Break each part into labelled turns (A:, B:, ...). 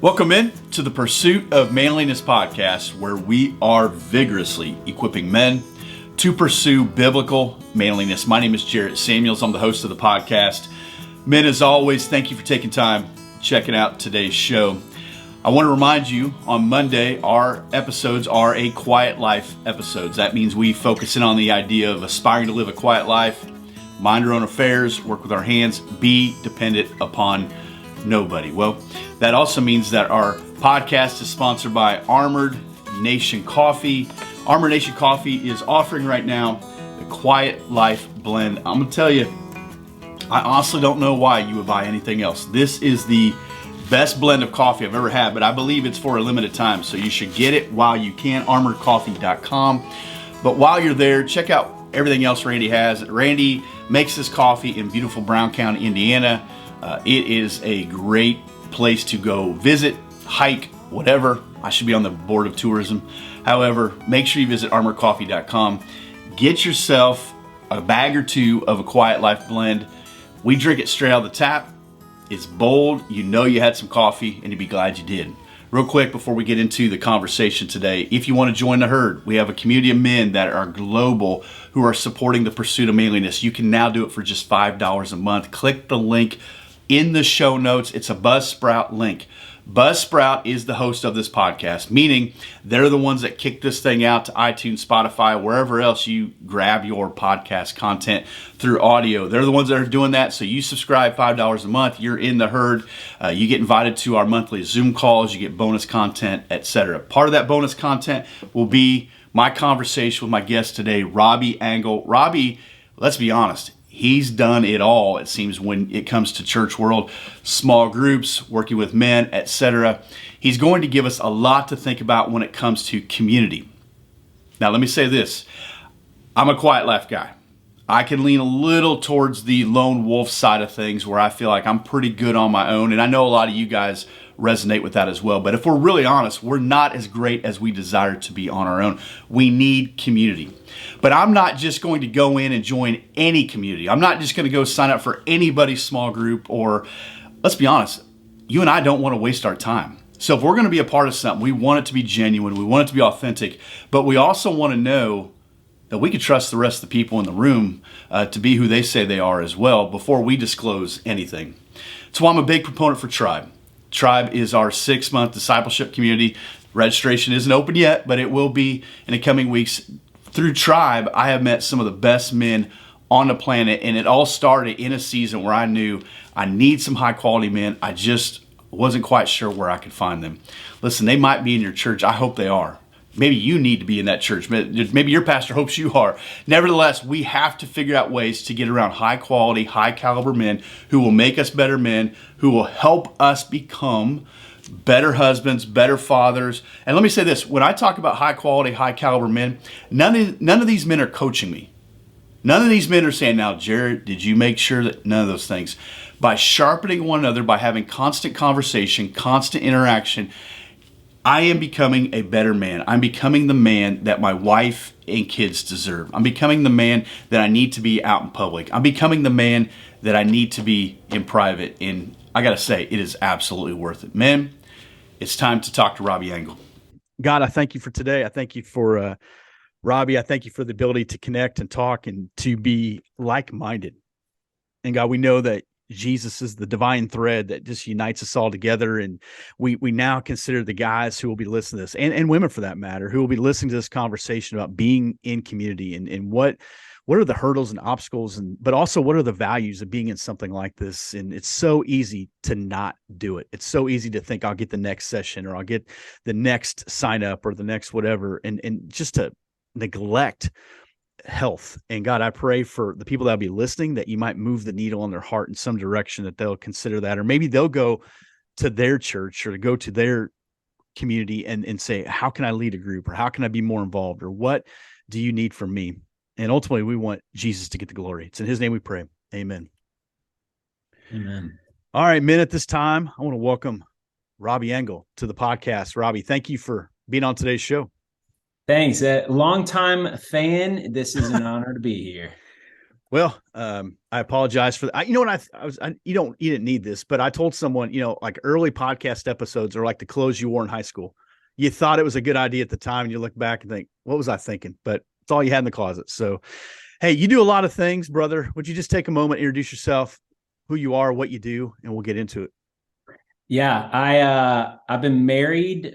A: Welcome in to the Pursuit of Manliness podcast, where we are vigorously equipping men to pursue biblical manliness. My name is Jarrett Samuels. I'm the host of the podcast. Men, as always, thank you for taking time checking out today's show. I want to remind you, on Monday, our episodes are a quiet life episodes. That means we focus in on the idea of aspiring to live a quiet life, mind our own affairs, work with our hands, be dependent upon nobody. Well, that also means that our podcast is sponsored by Armored Nation Coffee. Armored Nation Coffee is offering right now the Quiet Life Blend. I'm going to tell you, I honestly don't know why you would buy anything else. This is the best blend of coffee I've ever had, but I believe it's for a limited time, so you should get it while you can, armoredcoffee.com. But while you're there, check out everything else Randy has. Randy makes this coffee in beautiful Brown County, Indiana. It is a great place to go visit, hike, whatever. I should be on the board of tourism. However, make sure you visit armoredcoffee.com. Get yourself a bag or two of a Quiet Life blend. We drink it straight out of the tap. It's bold. You know you had some coffee, and you'd be glad you did. Real quick before we get into the conversation today, if you want to join the herd, we have a community of men that are global who are supporting the pursuit of manliness. You can now do it for just $5 a month. Click the link in the show notes. It's a Buzzsprout link. Buzzsprout is the host of this podcast, meaning they're the ones that kick this thing out to iTunes, Spotify, wherever else you grab your podcast content through audio. They're the ones that are doing that. So you subscribe $5 a month, you're in the herd. You get invited to our monthly Zoom calls, you get bonus content, etc. Part of that bonus content will be my conversation with my guest today, Robby Engel. Robby, let's be honest, he's done it all, it seems, when it comes to church world, small groups, working with men, etc. He's going to give us a lot to think about when it comes to community. Now, let me say this. I'm a quiet life guy. I can lean a little towards the lone wolf side of things, where I feel like I'm pretty good on my own. And I know a lot of you guys resonate with that as well. But if we're really honest, we're not as great as we desire to be on our own. We need community. But I'm not just going to go in and join any community. I'm not just going to go sign up for anybody's small group, or, let's be honest, you and I don't want to waste our time. So if we're going to be a part of something, we want it to be genuine, we want it to be authentic, but we also want to know that we can trust the rest of the people in the room to be who they say they are as well before we disclose anything. So I'm a big proponent for Tribe. Tribe is our 6-month discipleship community. Registration isn't open yet, but it will be in the coming weeks. Through Tribe, I have met some of the best men on the planet, and it all started in a season where I knew I need some high quality men. I just wasn't quite sure where I could find them. Listen, they might be in your church. I hope they are. Maybe you need to be in that church. Maybe your pastor hopes you are. Nevertheless, we have to figure out ways to get around high quality, high caliber men who will make us better men, who will help us become better husbands, better fathers. And let me say this, when I talk about high quality, high caliber men, none of these men are coaching me. None of these men are saying, now, Jared, did you make sure that? None of those things. By sharpening one another, by having constant conversation, constant interaction, I am becoming a better man. I'm becoming the man that my wife and kids deserve. I'm becoming the man that I need to be out in public. I'm becoming the man that I need to be in private. And I got to say, it is absolutely worth it. Men, it's time to talk to Robby Engel. God, I thank you for today. I thank you for Robby. I thank you for the ability to connect and talk and to be like-minded. And God, we know that Jesus is the divine thread that just unites us all together. And we now consider the guys who will be listening to this, and women for that matter, who will be listening to this conversation about being in community and what are the hurdles and obstacles, but also what are the values of being in something like this. And it's so easy to not do it. It's so easy to think I'll get the next session, or I'll get the next sign up, or the next whatever, and just to neglect health. And God, I pray for the people that'll be listening, that you might move the needle on their heart in some direction, that they'll consider that, or maybe they'll go to their church or go to their community and say, how can I lead a group, or how can I be more involved, or what do you need from me? And ultimately, we want Jesus to get the glory. It's in his name we pray. Amen.
B: Amen.
A: All right, men, at this time, I want to welcome Robby Engel to the podcast. Robby, thank you for being on today's show.
B: Thanks. Longtime fan. This is an honor to be here.
A: Well, I apologize for that. You know what? You didn't need this, but I told someone, like early podcast episodes are like the clothes you wore in high school. You thought it was a good idea at the time, and you look back and think, what was I thinking? But it's all you had in the closet. So, hey, you do a lot of things, brother. Would you just take a moment, introduce yourself, who you are, what you do, and we'll get into it.
B: Yeah, I've been married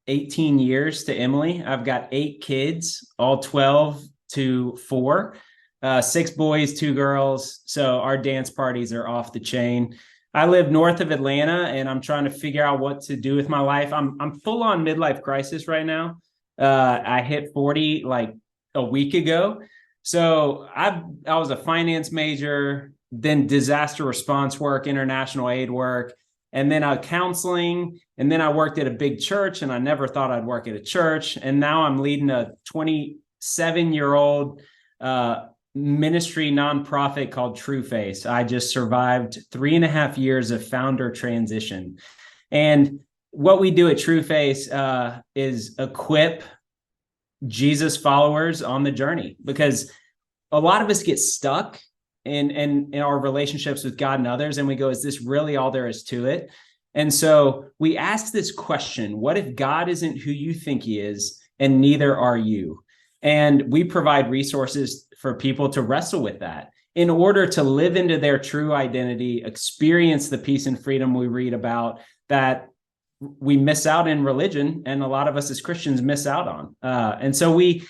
B: 18 years to Emily. I've got 8 kids, all 12 to 4. 6 boys, 2 girls. So our dance parties are off the chain. I live north of Atlanta, and I'm trying to figure out what to do with my life. I'm full on midlife crisis right now. I hit 40 like a week ago. So I was a finance major, then disaster response work, international aid work, and then counseling, and then I worked at a big church, and I never thought I'd work at a church. And now I'm leading a 27-year-old ministry nonprofit called Trueface. I just survived 3.5 years of founder transition. And what we do at Trueface is equip Jesus followers on the journey, because a lot of us get stuck in our relationships with God and others, and we go, is this really all there is to it? And so we ask this question: what if God isn't who you think he is, and neither are you? And we provide resources for people to wrestle with that in order to live into their true identity, experience the peace and freedom we read about that we miss out in religion, and a lot of us as Christians miss out on. And so we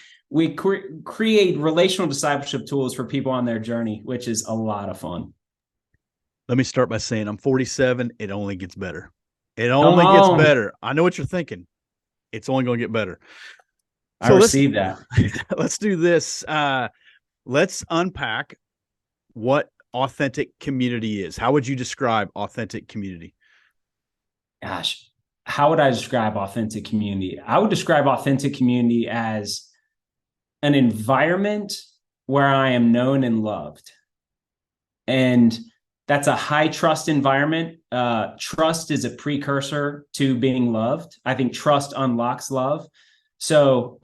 B: create relational discipleship tools for people on their journey, which is a lot of fun.
A: Let me start by saying I'm 47. It only gets better. It only gets better. I know what you're thinking. It's only going to get better.
B: So I received that.
A: Let's do this. Let's unpack what authentic community is. How would you describe authentic community?
B: Gosh, how would I describe authentic community? I would describe authentic community as an environment where I am known and loved. And that's a high trust environment. Trust is a precursor to being loved. I think trust unlocks love. So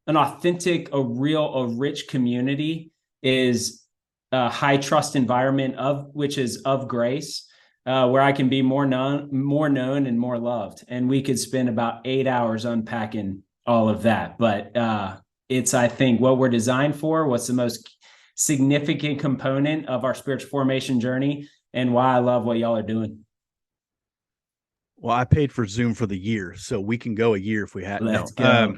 B: an authentic, a rich community is a high trust environment which is of grace, where I can be more known and more loved. And we could spend about 8 hours unpacking all of that. But it's, I think, what we're designed for, what's the most significant component of our spiritual formation journey, and why I love what y'all are doing.
A: Well, I paid for Zoom for the year, so we can go a year if we had.
B: Let's go.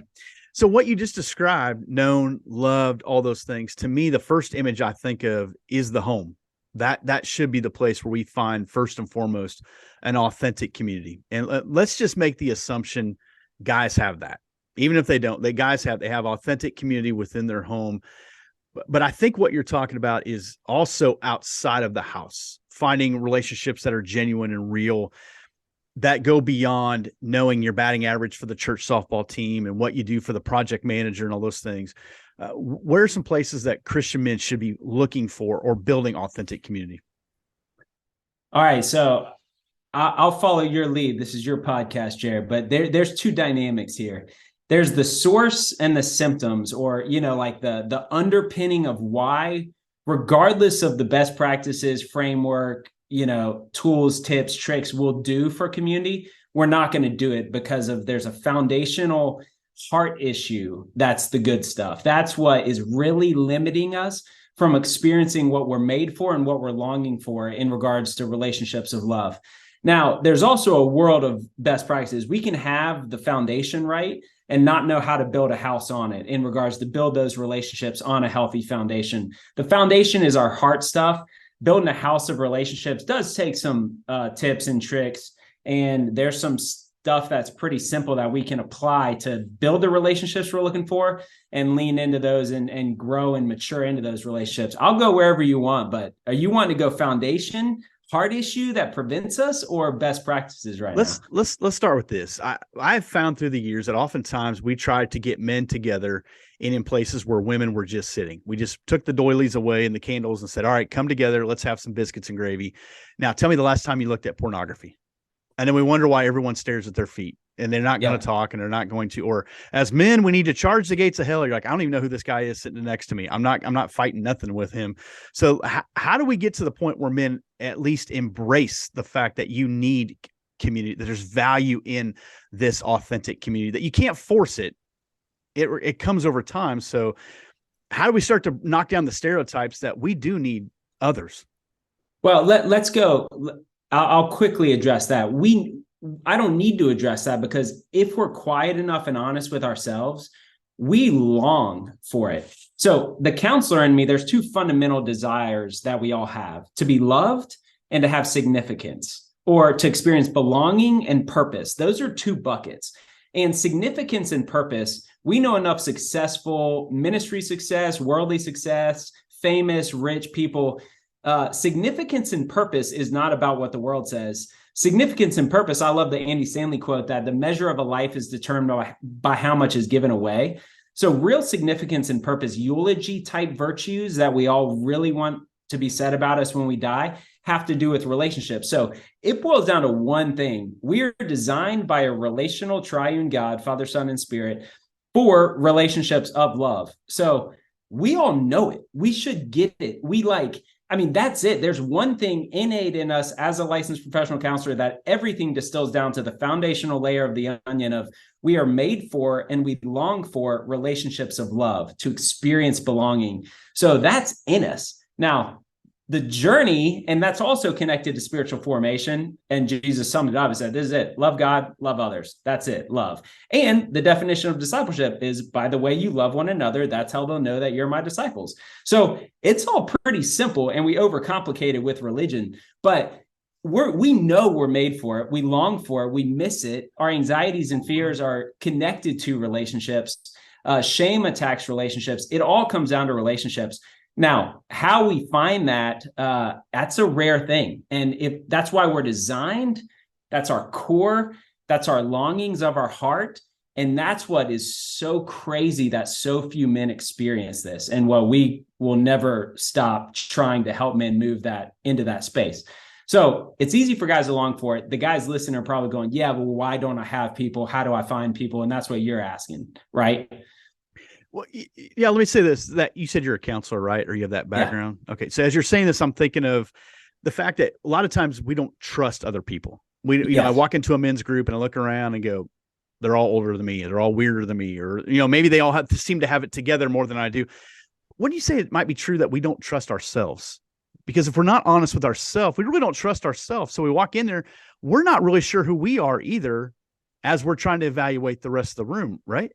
A: So what you just described, known, loved, all those things, to me, the first image I think of is the home. That should be the place where we find, first and foremost, an authentic community. And let's just make the assumption guys have that. Even if they don't, they have authentic community within their home. But I think what you're talking about is also outside of the house, finding relationships that are genuine and real, that go beyond knowing your batting average for the church softball team and what you do for the project manager and all those things. Where are some places that Christian men should be looking for or building authentic community?
B: All right, so I'll follow your lead. This is your podcast, Jared, but there's 2 dynamics here. There's the source and the symptoms, or, like the underpinning of why, regardless of the best practices, framework, tools, tips, tricks we'll do for community, we're not going to do it because there's a foundational heart issue. That's the good stuff. That's what is really limiting us from experiencing what we're made for and what we're longing for in regards to relationships of love. Now, there's also a world of best practices. We can have the foundation right and not know how to build a house on it in regards to build those relationships on a healthy foundation. The foundation is our heart stuff. Building a house of relationships does take some tips and tricks, and there's some stuff that's pretty simple that we can apply to build the relationships we're looking for and lean into those and grow and mature into those relationships. I'll go wherever you want, but are you wanting to go foundation, heart issue that prevents us, or best practices now?
A: Let's start with this. I've found through the years that oftentimes we tried to get men together in places where women were just sitting. We just took the doilies away and the candles and said, all right, come together. Let's have some biscuits and gravy. Now, tell me the last time you looked at pornography. And then we wonder why everyone stares at their feet and they're not going to talk and they're not going to, or as men, we need to charge the gates of hell. You're like, I don't even know who this guy is sitting next to me. I'm not fighting nothing with him. So how do we get to the point where men at least embrace the fact that you need community, that there's value in this authentic community, that you can't force it. It comes over time. So how do we start to knock down the stereotypes that we do need others?
B: Well, let's go. I'll quickly address that. I don't need to address that, because if we're quiet enough and honest with ourselves, we long for it. So the counselor in me, there's two fundamental desires that we all have: to be loved and to have significance, or to experience belonging and purpose. Those are two buckets. And significance and purpose, we know enough successful ministry success, worldly success, famous, rich people. Significance and purpose is not about what the world says. Significance and purpose, I love the Andy Stanley quote that the measure of a life is determined by how much is given away. So real significance and purpose, eulogy type virtues that we all really want to be said about us when we die, have to do with relationships. So it boils down to one thing. We are designed by a relational triune God, Father, Son, and Spirit, for relationships of love. So we all know it. We should get it. That's it. There's one thing innate in us as a licensed professional counselor that everything distills down to the foundational layer of the onion of: we are made for and we long for relationships of love, to experience belonging. So that's in us. Now, the journey, and that's also connected to spiritual formation. And Jesus summed it up and said, this is it. Love God, love others. That's it. Love. And the definition of discipleship is, by the way you love one another, that's how they'll know that you're my disciples. So it's all pretty simple, and we overcomplicate it with religion, but we know we're made for it. We long for it. We miss it. Our anxieties and fears are connected to relationships. Shame attacks relationships. It all comes down to relationships. Now, how we find that, that's a rare thing. And if that's why we're designed, that's our core, that's our longings of our heart. And that's what is so crazy that so few men experience this. And we will never stop trying to help men move that into that space. So it's easy for guys to long for it. The guys listening are probably going, yeah, well, why don't I have people? How do I find people? And that's what you're asking, right?
A: Well, yeah, let me say this, that you said you're a counselor, right? Or you have that background. Yeah. Okay. So as you're saying this, I'm thinking of the fact that a lot of times we don't trust other people. I walk into a men's group and I look around and go, they're all older than me. They're all weirder than me. Or, maybe they all seem to have it together more than I do. When do you say it might be true that we don't trust ourselves? Because if we're not honest with ourselves, we really don't trust ourselves. So we walk in there, we're not really sure who we are either, as we're trying to evaluate the rest of the room, right?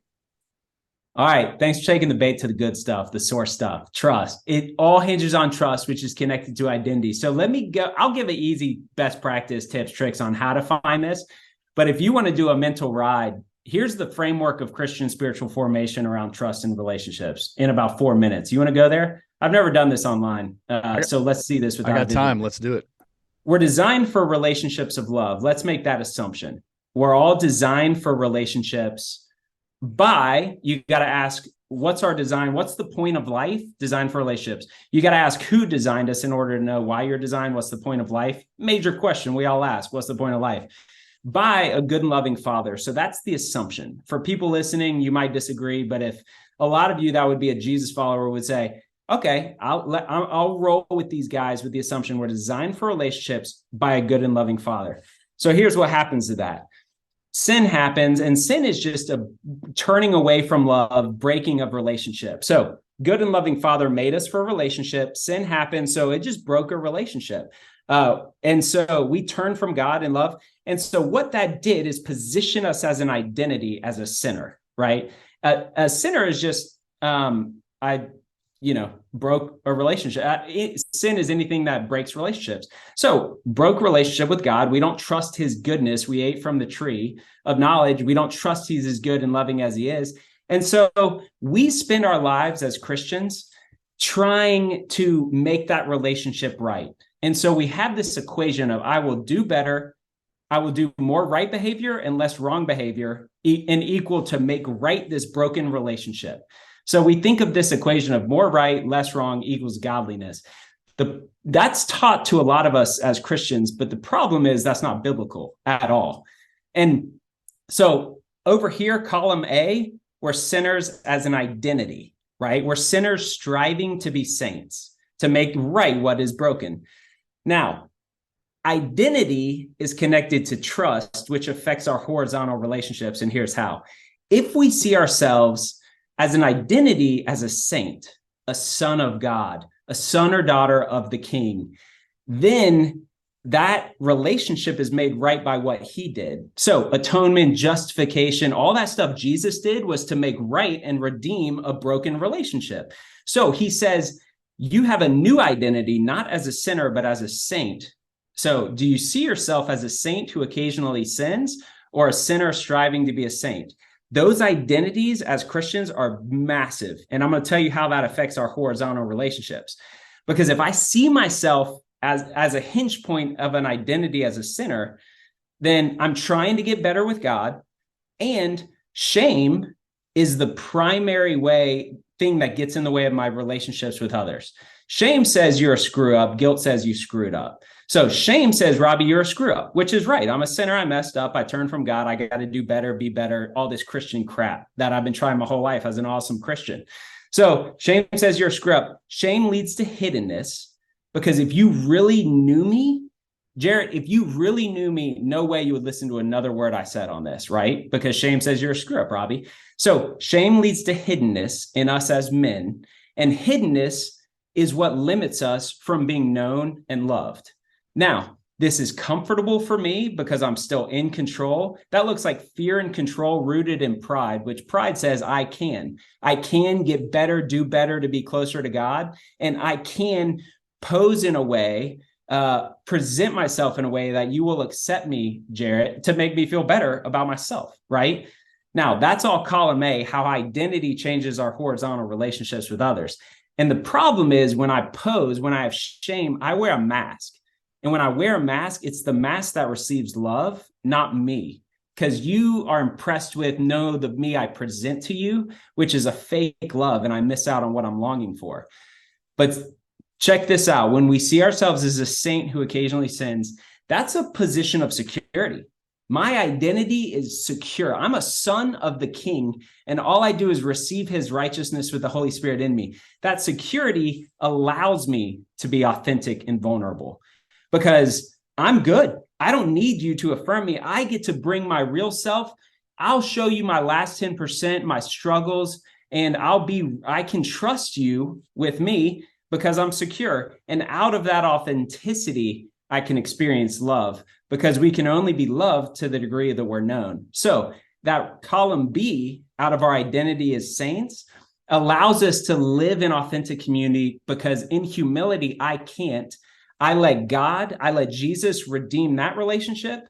B: All right. Thanks for taking the bait to the good stuff, the source stuff, trust. It all hinges on trust, which is connected to identity. So let me go. I'll give an easy best practice tips, tricks on how to find this. But if you want to do a mental ride, here's the framework of Christian spiritual formation around trust and relationships in about 4 minutes. You want to go there? I've never done this online. So let's see this without.
A: I got time. Let's do it.
B: We're designed for relationships of love. Let's make that assumption. We're all designed for relationships. You got to ask, what's our design? What's the point of life? Designed for relationships. You got to ask who designed us in order to know why you're designed. What's the point of life? Major question we all ask. What's the point of life? By a good and loving Father. So that's the assumption. For people listening, you might disagree, but if a lot of you that would be a Jesus follower would say, okay, I'll roll with these guys with the assumption we're designed for relationships by a good and loving Father. So here's what happens to that. Sin happens, and sin is just a turning away from love, breaking of relationship. So good and loving Father made us for a relationship. Sin happened, so it just broke a relationship. And so we turned from God and love. And so what that did is position us as an identity as a sinner, right? A sinner is just, broke a relationship. Sin is anything that breaks relationships. So broke relationship with God. We don't trust his goodness. We ate from the tree of knowledge. We don't trust he's as good and loving as he is. And so we spend our lives as Christians trying to make that relationship right. And so we have this equation of I will do better, I will do more right behavior and less wrong behavior, and equal to make right this broken relationship. So we think of this equation of more right, less wrong equals godliness. The That's taught to a lot of us as Christians, but the problem is that's not biblical at all. And so over here, column A, we're sinners as an identity, right? We're sinners striving to be saints, to make right what is broken. Now, identity is connected to trust, which affects our horizontal relationships. And here's how. If we see ourselves as an identity as a saint, a son of God, a son or daughter of the King, then that relationship is made right by what he did. So atonement, justification, all that stuff Jesus did was to make right and redeem a broken relationship. So he says, you have a new identity, not as a sinner, but as a saint. So do you see yourself as a saint who occasionally sins, or a sinner striving to be a saint? Those identities as Christians are massive. And I'm going to tell you how that affects our horizontal relationships. Because if I see myself as a hinge point of an identity as a sinner, then I'm trying to get better with God. And shame is the primary thing that gets in the way of my relationships with others. Shame says you're a screw up. Guilt says you screwed up. So shame says, Robby, you're a screw up, which is right. I'm a sinner. I messed up. I turned from God. I got to do better, be better. All this Christian crap that I've been trying my whole life as an awesome Christian. So shame says you're a screw up. Shame leads to hiddenness, because if you really knew me, Jarrett, if you really knew me, no way you would listen to another word I said on this, right? Because shame says you're a screw up, Robby. So shame leads to hiddenness in us as men, and hiddenness is what limits us from being known and loved. Now, this is comfortable for me because I'm still in control. That looks like fear and control rooted in pride, which pride says I can get better, do better to be closer to God. And I can pose in a way, present myself in a way that you will accept me, Jarrett, to make me feel better about myself, right? Now, that's all column A, how identity changes our horizontal relationships with others. And the problem is when I pose, when I have shame, I wear a mask. And when I wear a mask, it's the mask that receives love, not me. Because you are impressed with, no, the me I present to you, which is a fake love, and I miss out on what I'm longing for. But check this out. When we see ourselves as a saint who occasionally sins, that's a position of security. My identity is secure. I'm a son of the King, and all I do is receive his righteousness with the Holy Spirit in me. That security allows me to be authentic and vulnerable because I'm good. I don't need you to affirm me. I get to bring my real self. I'll show you my last 10%, my struggles, and I can trust you with me because I'm secure. And out of that authenticity, I can experience love, because we can only be loved to the degree that we're known. So that column B, out of our identity as saints, allows us to live in authentic community, because in humility, I can't. I let God, I let Jesus redeem that relationship,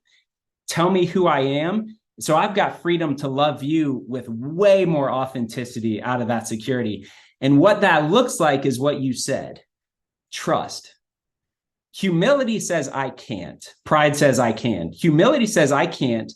B: tell me who I am. So I've got freedom to love you with way more authenticity out of that security. And what that looks like is what you said, trust. Humility says I can't. Pride says I can. Humility says I can't,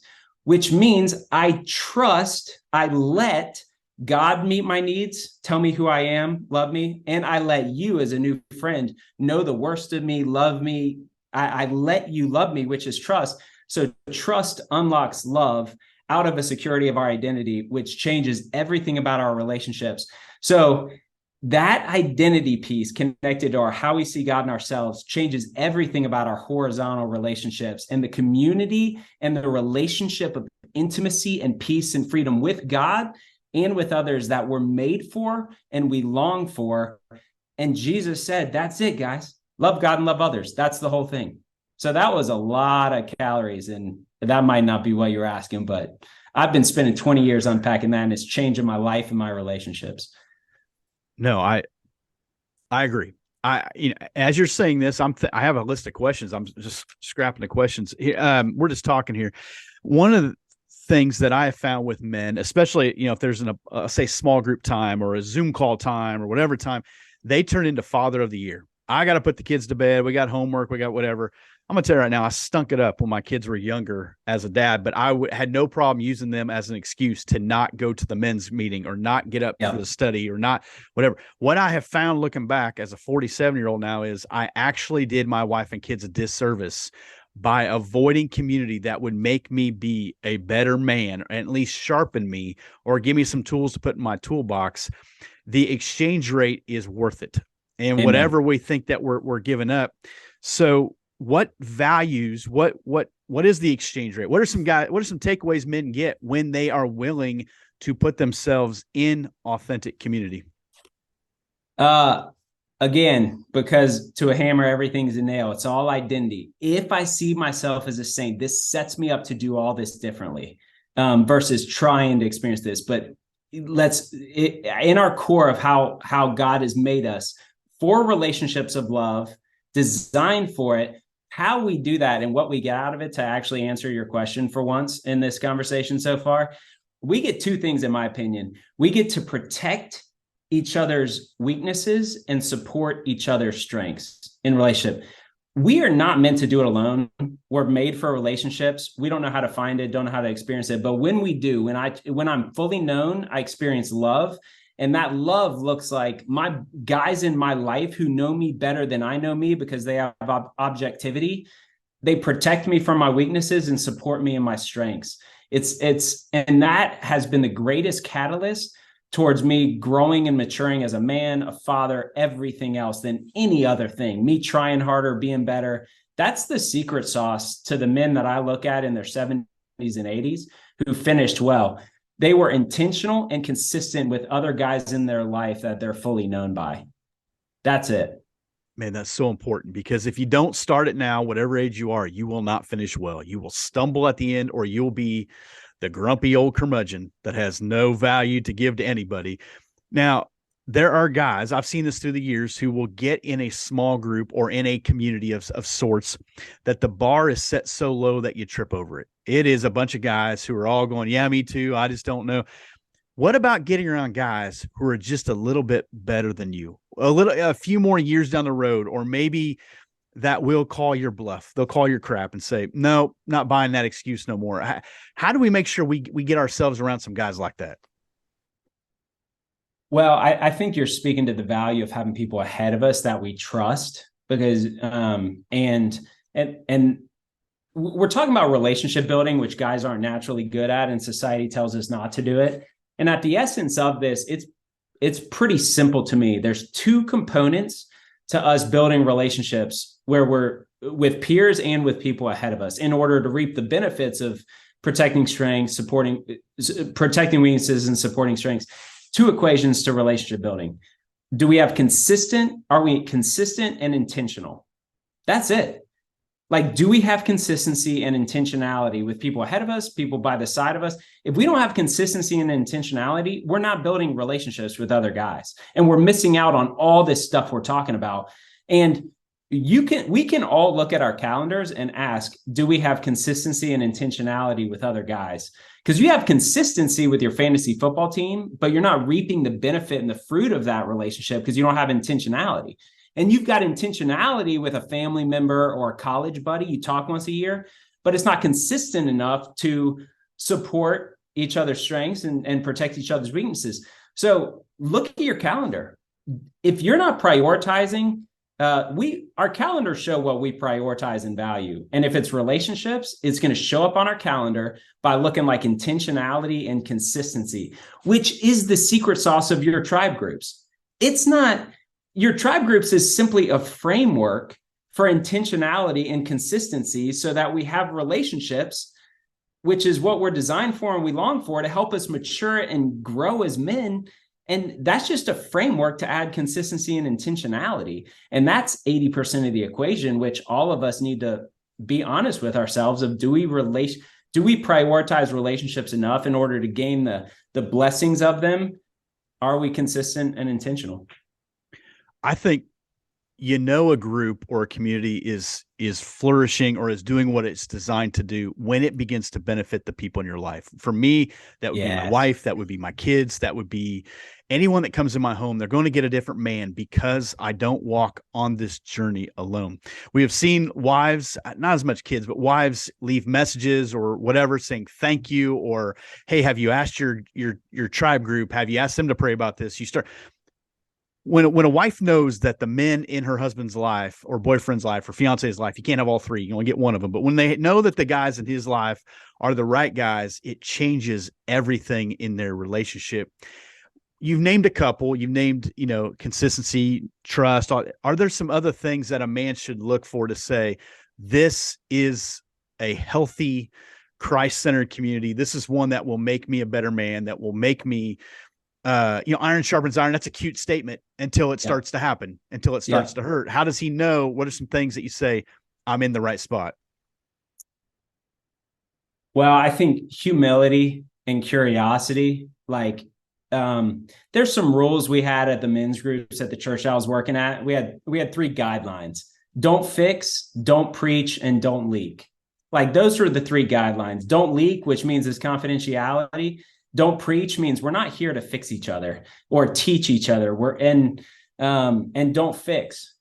B: which means I trust, I let God meet my needs, tell me who I am, love me, and I let you as a new friend know the worst of me, love me. I let you love me, which is trust. So trust unlocks love out of a security of our identity, which changes everything about our relationships. So that identity piece connected to how we see God and ourselves changes everything about our horizontal relationships, and the community and the relationship of intimacy and peace and freedom with God and with others that we're made for and we long for. And Jesus said, that's it, guys. Love God and love others. That's the whole thing. So that was a lot of calories, and that might not be what you're asking, but I've been spending 20 years unpacking that, and it's changing my life and my relationships.
C: No, I agree. As you're saying this, I have a list of questions. I'm just scrapping the questions. We're just talking here. One of the things that I have found with men, especially, if there's say small group time or a Zoom call time or whatever time, they turn into father of the year. I got to put the kids to bed. We got homework. We got whatever. I'm going to tell you right now, I stunk it up when my kids were younger as a dad, but I had no problem using them as an excuse to not go to the men's meeting or not get up for the study or not whatever. What I have found looking back as a 47-year-old now is I actually did my wife and kids a disservice by avoiding community that would make me be a better man, or at least sharpen me or give me some tools to put in my toolbox. The exchange rate is worth it. And
B: Amen.
C: whatever we think that we're giving up. So what values, what is the exchange rate? What are some takeaways men get when they are willing to put themselves in authentic community?
B: Again, because to a hammer, everything's a nail. It's all identity. If I see myself as a saint, this sets me up to do all this differently, versus trying to experience this. But in our core of how God has made us for relationships of love, designed for it, how we do that and what we get out of it, to actually answer your question for once in this conversation so far, we get two things, in my opinion. We get to protect each other's weaknesses and support each other's strengths in relationship. We are not meant to do it alone. We're made for relationships. We don't know how to find it, don't know how to experience it. But when we do, when I'm fully known, I experience love. And that love looks like my guys in my life who know me better than I know me because they have objectivity. They protect me from my weaknesses and support me in my strengths. And that has been the greatest catalyst towards me growing and maturing as a man, a father, everything else than any other thing. Me trying harder, being better. That's the secret sauce to the men that I look at in their 70s and 80s who finished well. They were intentional and consistent with other guys in their life that they're fully known by. That's it.
C: Man, that's so important, because if you don't start it now, whatever age you are, you will not finish well. You will stumble at the end, or you'll be the grumpy old curmudgeon that has no value to give to anybody. Now, there are guys, I've seen this through the years, who will get in a small group or in a community of sorts that the bar is set so low that you trip over it. It is a bunch of guys who are all going, yeah, me too, I just don't know. What about getting around guys who are just a little bit better than you, a few more years down the road, or maybe that will call your bluff? They'll call your crap and say, no, not buying that excuse no more. How do we make sure we get ourselves around some guys like that?
B: Well, I think you're speaking to the value of having people ahead of us that we trust, because and we're talking about relationship building, which guys aren't naturally good at, and society tells us not to do it. And at the essence of this, it's pretty simple to me. There's two components to us building relationships where we're with peers and with people ahead of us in order to reap the benefits of protecting strengths, protecting weaknesses and supporting strengths. Two equations to relationship building. Are we consistent and intentional? That's it. Like, do we have consistency and intentionality with people ahead of us, people by the side of us? If we don't have consistency and intentionality, we're not building relationships with other guys, and we're missing out on all this stuff we're talking about. And we can all look at our calendars and ask, do we have consistency and intentionality with other guys? Because you have consistency with your fantasy football team, but you're not reaping the benefit and the fruit of that relationship because you don't have intentionality. And you've got intentionality with a family member or a college buddy. You talk once a year, but it's not consistent enough to support each other's strengths and protect each other's weaknesses. So look at your calendar. If you're not prioritizing, our calendars show what we prioritize and value. And if it's relationships, it's going to show up on our calendar by looking like intentionality and consistency, which is the secret sauce of your tribe groups. It's not, your tribe groups is simply a framework for intentionality and consistency so that we have relationships, which is what we're designed for and we long for, to help us mature and grow as men. And that's just a framework to add consistency and intentionality. And that's 80% of the equation, which all of us need to be honest with ourselves of, do we prioritize relationships enough in order to gain the blessings of them? Are we consistent and intentional?
C: I think a group or a community is flourishing or is doing what it's designed to do when it begins to benefit the people in your life. For me, that would be my wife, that would be my kids, that would be anyone that comes in my home. They're going to get a different man because I don't walk on this journey alone. We have seen wives, not as much kids, but wives leave messages or whatever saying thank you, or hey, have you asked your tribe group? Have you asked them to pray about this? You start when a wife knows that the men in her husband's life or boyfriend's life or fiance's life, you can't have all three, you only get one of them. But when they know that the guys in his life are the right guys, it changes everything in their relationship. You've named a couple, you've named, consistency, trust. Are there some other things that a man should look for to say, this is a healthy, Christ-centered community? This is one that will make me a better man, that will make me, iron sharpens iron. That's a cute statement until it starts to happen, until it starts to hurt. How does he know? What are some things that you say, I'm in the right spot?
B: Well, I think humility and curiosity, there's some rules we had at the men's groups at the church I was working at. We had 3 guidelines: don't fix, don't preach, and don't leak. Those are the 3 guidelines. Don't leak, which means it's confidentiality. Don't preach means we're not here to fix each other or teach each other. And don't fix.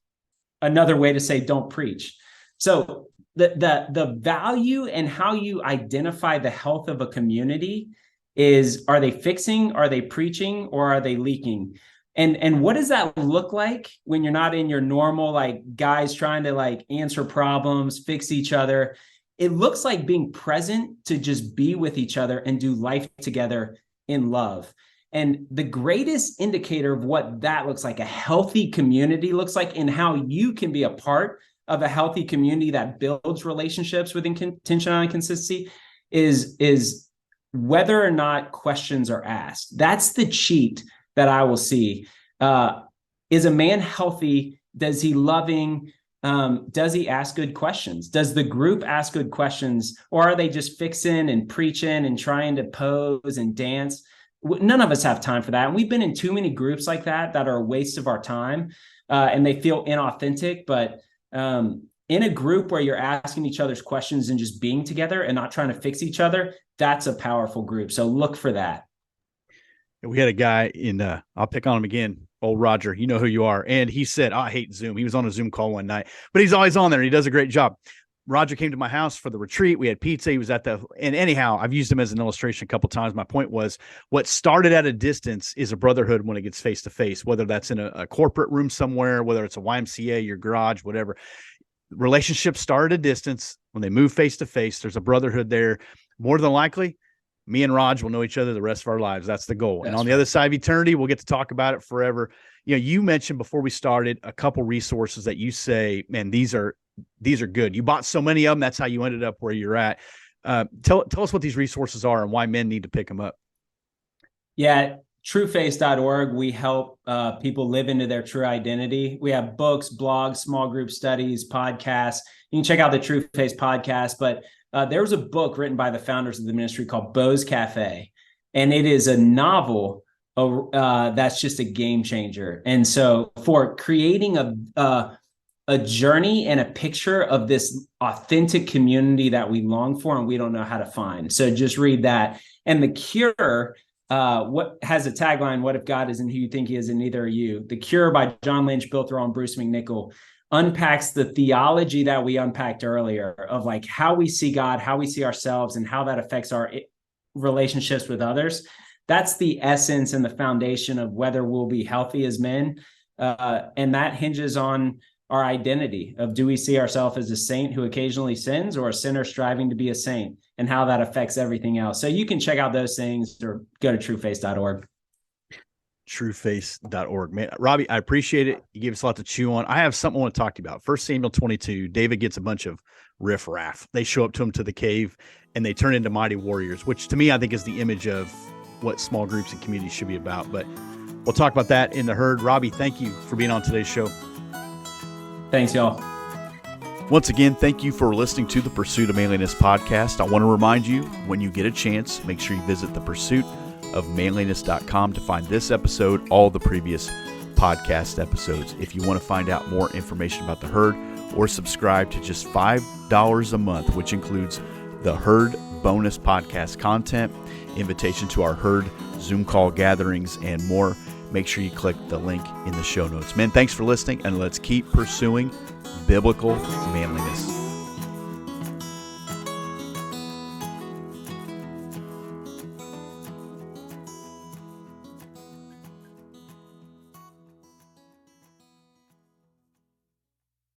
B: Another way to say don't preach. So the value and how you identify the health of a community is, are they fixing, are they preaching, or are they leaking? And what does that look like when you're not in your normal, guys trying to answer problems, fix each other? It looks like being present to just be with each other and do life together in love. And the greatest indicator of what that looks like, a healthy community looks like, and how you can be a part of a healthy community that builds relationships with intentionality and consistency is whether or not questions are asked. That's the cheat that I will see. Is a man healthy? Does he loving? Does he ask good questions? Does the group ask good questions? Or are they just fixing and preaching and trying to pose and dance? None of us have time for that. And we've been in too many groups like that are a waste of our time, and they feel inauthentic. But in a group where you're asking each other's questions and just being together and not trying to fix each other, that's a powerful group. So look for that.
C: We had a guy I'll pick on him again, old Roger, you know who you are. And he said, I hate Zoom. He was on a Zoom call one night, but he's always on there and he does a great job. Roger came to my house for the retreat. We had pizza. He was and anyhow, I've used him as an illustration a couple of times. My point was, what started at a distance is a brotherhood when it gets face to face, whether that's in a corporate room somewhere, whether it's a YMCA, your garage, whatever. Relationships start at a distance. When they move face to face, there's a brotherhood there. More than likely, me and Raj will know each other the rest of our lives. That's the goal. And on the other side of eternity, we'll get to talk about it forever. You mentioned before we started a couple resources that you say, man, these are good. You bought so many of them. That's how you ended up where you're at. Tell us what these resources are and why men need to pick them up.
B: Yeah. Trueface.org. We help people live into their true identity. We have books, blogs, small group studies, podcasts. You can check out the Trueface podcast, but there was a book written by the founders of the ministry called Beau's Cafe, and it is a novel that's just a game changer. And so for creating a journey and a picture of this authentic community that we long for and we don't know how to find. So just read that. And The Cure, what has a tagline, what if God isn't who you think he is and neither are you? The Cure by John Lynch, Bill Thurl, and Bruce McNichol unpacks the theology that we unpacked earlier of how we see God, how we see ourselves, and how that affects our relationships with others. That's the essence and the foundation of whether we'll be healthy as men. And that hinges on our identity of, do we see ourselves as a saint who occasionally sins or a sinner striving to be a saint, and how that affects everything else. So you can check out those things or go to trueface.org.
C: Trueface.org. Man, Robby, I appreciate it. You gave us a lot to chew on. I have something I want to talk to you about. 1 Samuel 22, David gets a bunch of riffraff. They show up to him to the cave and they turn into mighty warriors, which to me, I think is the image of what small groups and communities should be about. But we'll talk about that in the herd. Robby, thank you for being on today's show.
B: Thanks, y'all.
C: Once again, thank you for listening to the Pursuit of Manliness podcast. I want to remind you, when you get a chance, make sure you visit thepursuitofmanliness.com to find this episode, all the previous podcast episodes. If you want to find out more information about the herd or subscribe to just $5 a month, which includes the herd bonus podcast content, invitation to our herd Zoom call gatherings, and more, make sure you click the link in the show notes. Men, thanks for listening, and let's keep pursuing biblical manliness.